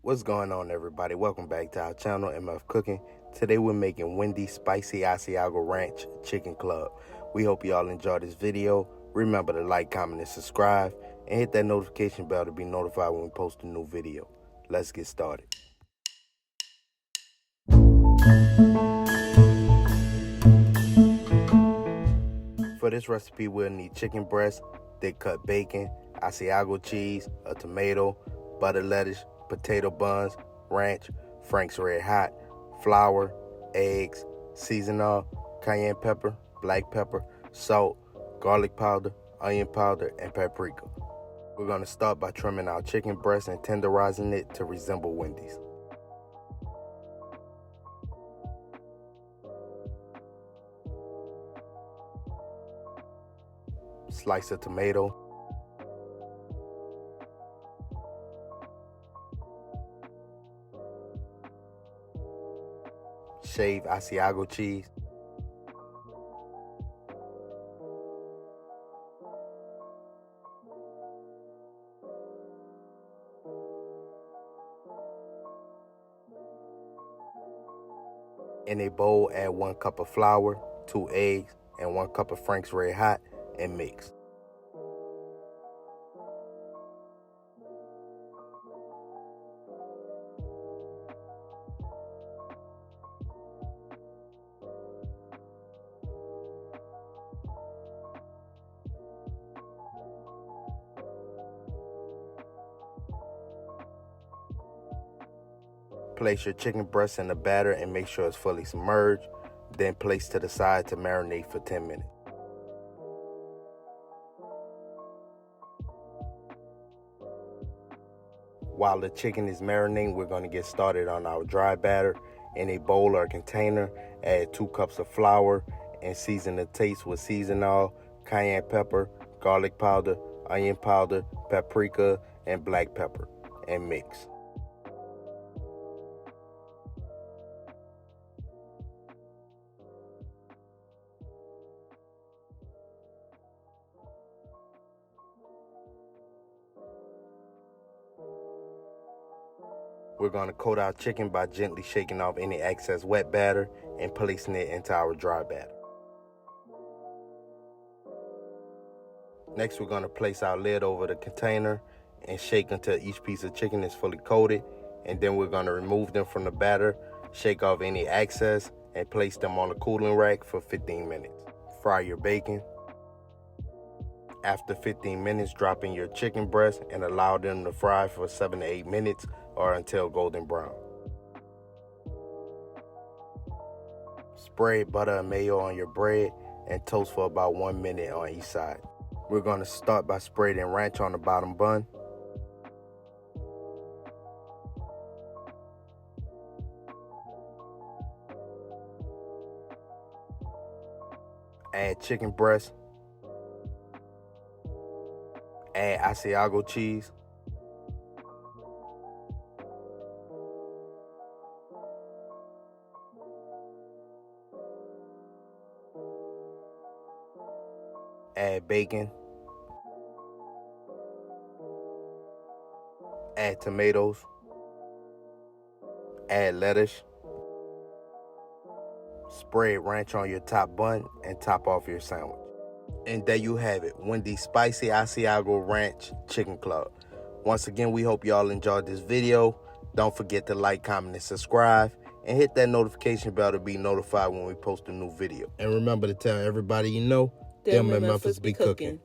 What's going on, everybody? Welcome back to our channel, MF Cooking. Today we're making Wendy's Spicy Asiago Ranch Chicken Club. We hope y'all enjoy this video. Remember to like, comment, and subscribe, and hit that notification bell to be notified when we post a new video. Let's get started. For this recipe, we'll need chicken breast, thick cut bacon, Asiago cheese, a tomato, butter lettuce, potato buns, ranch, Frank's Red Hot, flour, eggs, seasoning, cayenne pepper, black pepper, salt, garlic powder, onion powder, and paprika. We're going to start by trimming our chicken breast and tenderizing it to resemble Wendy's. Slice a tomato. Shave Asiago cheese. In a bowl, add 1 cup of flour, 2 eggs, and 1 cup of Frank's Red Hot, and mix. Place your chicken breast in the batter and make sure it's fully submerged. Then place to the side to marinate for 10 minutes. While the chicken is marinating, we're going to get started on our dry batter. In a bowl or container, add 2 cups of flour and season the taste with seasoning, cayenne pepper, garlic powder, onion powder, paprika, and black pepper, and mix. We're going to coat our chicken by gently shaking off any excess wet batter and placing it into our dry batter. Next, we're going to place our lid over the container and shake until each piece of chicken is fully coated. And then we're going to remove them from the batter, shake off any excess, and place them on the cooling rack for 15 minutes. Fry your bacon. After 15 minutes, drop in your chicken breast and allow them to fry for 7 to 8 minutes or until golden brown. Spread butter and mayo on your bread and toast for about 1 minute on each side. We're going to start by spreading ranch on the bottom bun. Add chicken breast. Add Asiago cheese. Add bacon. Add tomatoes. Add lettuce. Spread ranch on your top bun and top off your sandwich. And there you have it, Wendy's Spicy Asiago Ranch Chicken Club. Once again, we hope y'all enjoyed this video. Don't forget to like, comment, and subscribe. And hit that notification bell to be notified when we post a new video. And remember to tell everybody you know, them MFers be cooking.